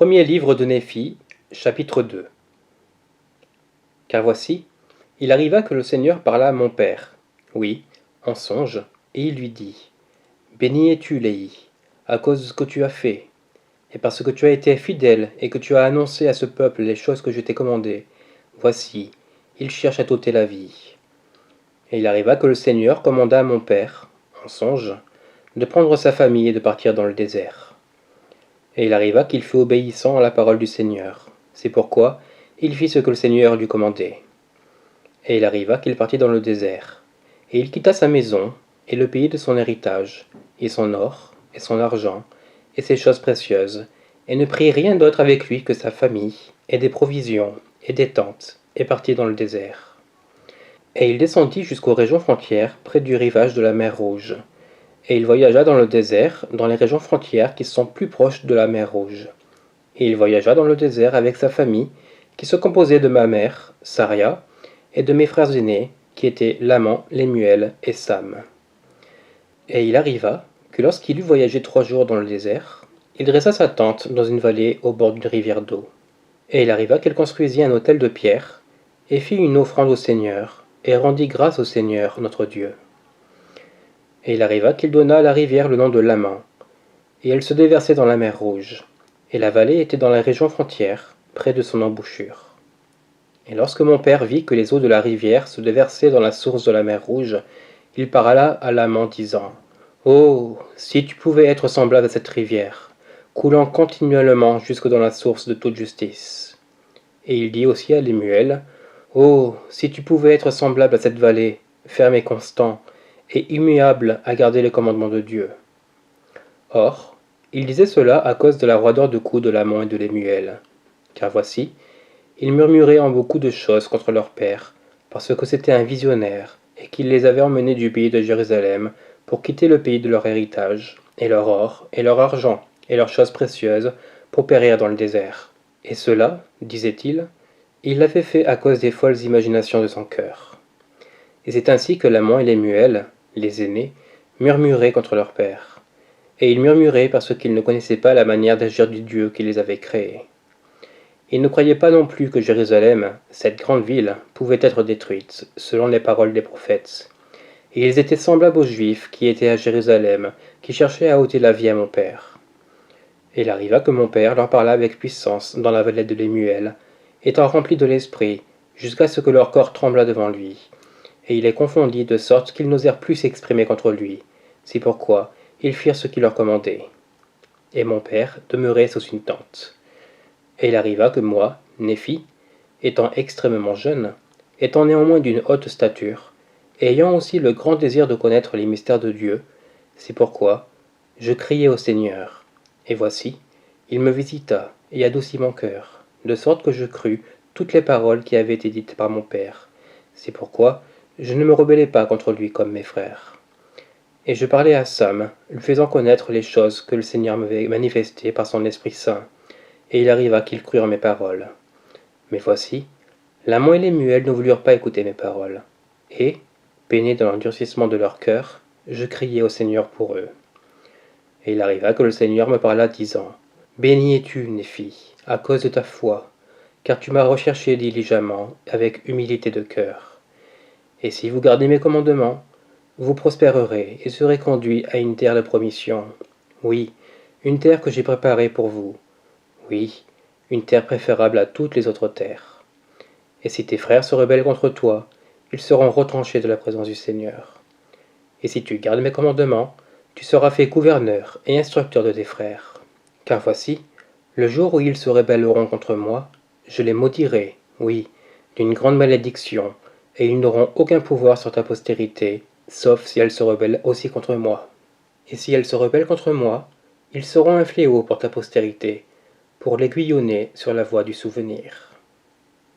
Premier livre de Néphi, chapitre 2. Car voici, il arriva que le Seigneur parla à mon père, oui, en songe, et il lui dit, Béni es-tu, Léhi, à cause de ce que tu as fait, et parce que tu as été fidèle et que tu as annoncé à ce peuple les choses que je t'ai commandées. Voici, il cherche à t'ôter la vie. Et il arriva que le Seigneur commanda à mon père, en songe, de prendre sa famille et de partir dans le désert. Et il arriva qu'il fut obéissant à la parole du Seigneur. C'est pourquoi il fit ce que le Seigneur lui commandait. Et il arriva qu'il partit dans le désert. Et il quitta sa maison, et le pays de son héritage, et son or, et son argent, et ses choses précieuses, et ne prit rien d'autre avec lui que sa famille, et des provisions, et des tentes, et partit dans le désert. Et il descendit jusqu'aux régions frontières, près du rivage de la mer Rouge. Et il voyagea dans le désert, dans les régions frontières qui sont plus proches de la mer Rouge. Et il voyagea dans le désert avec sa famille, qui se composait de ma mère, Saria, et de mes frères aînés, qui étaient Laman, Lémuel et Sam. Et il arriva que lorsqu'il eut voyagé 3 jours dans le désert, il dressa sa tente dans une vallée au bord d'une rivière d'eau. Et il arriva qu'il construisit un autel de pierre, et fit une offrande au Seigneur, et rendit grâce au Seigneur notre Dieu. Et il arriva qu'il donna à la rivière le nom de Laman, et elle se déversait dans la mer Rouge, et la vallée était dans la région frontière, près de son embouchure. Et lorsque mon père vit que les eaux de la rivière se déversaient dans la source de la mer Rouge, il parla à Laman, disant, « Oh, si tu pouvais être semblable à cette rivière, coulant continuellement jusque dans la source de toute justice. » Et il dit aussi à Lémuel, « Oh, si tu pouvais être semblable à cette vallée, ferme et constant, et immuable à garder les commandements de Dieu. » Or, il disait cela à cause de la roideur de cou de Laman et de Lémuel. Car voici, ils murmuraient en beaucoup de choses contre leur père, parce que c'était un visionnaire, et qu'il les avait emmenés du pays de Jérusalem pour quitter le pays de leur héritage, et leur or, et leur argent, et leurs choses précieuses, pour périr dans le désert. Et cela, disait-il, il l'avait fait à cause des folles imaginations de son cœur. Et c'est ainsi que Laman et Lémuel, les aînés, murmuraient contre leur père. Et ils murmuraient parce qu'ils ne connaissaient pas la manière d'agir du Dieu qui les avait créés. Ils ne croyaient pas non plus que Jérusalem, cette grande ville, pouvait être détruite, selon les paroles des prophètes. Et ils étaient semblables aux Juifs qui étaient à Jérusalem, qui cherchaient à ôter la vie à mon père. Et il arriva que mon père leur parla avec puissance dans la vallée de Lémuel, étant rempli de l'esprit, jusqu'à ce que leur corps trembla devant lui. Et il les confondit de sorte qu'ils n'osèrent plus s'exprimer contre lui. C'est pourquoi ils firent ce qu'il leur commandait. Et mon père demeurait sous une tente. Et il arriva que moi, Néphi, étant extrêmement jeune, étant néanmoins d'une haute stature, et ayant aussi le grand désir de connaître les mystères de Dieu, c'est pourquoi je criai au Seigneur. Et voici, il me visita et adoucit mon cœur, de sorte que je crus toutes les paroles qui avaient été dites par mon père. C'est pourquoi je ne me rebellai pas contre lui comme mes frères. Et je parlais à Sam, lui faisant connaître les choses que le Seigneur m'avait manifestées par son Esprit Saint, et il arriva qu'ils crurent mes paroles. Mais voici, Laman et Lémuel ne voulurent pas écouter mes paroles, et, peiné dans l'endurcissement de leur cœur, je criai au Seigneur pour eux. Et il arriva que le Seigneur me parla, disant, « Béni es-tu, Néphi, à cause de ta foi, car tu m'as recherché diligemment, avec humilité de cœur. Et si vous gardez mes commandements, vous prospérerez et serez conduits à une terre de promission. Oui, une terre que j'ai préparée pour vous. Oui, une terre préférable à toutes les autres terres. Et si tes frères se rebellent contre toi, ils seront retranchés de la présence du Seigneur. Et si tu gardes mes commandements, tu seras fait gouverneur et instructeur de tes frères. Car voici, le jour où ils se rebelleront contre moi, je les maudirai, oui, d'une grande malédiction, et ils n'auront aucun pouvoir sur ta postérité, sauf si elle se rebelle aussi contre moi. Et si elle se rebelle contre moi, ils seront un fléau pour ta postérité, pour l'aiguillonner sur la voie du souvenir. »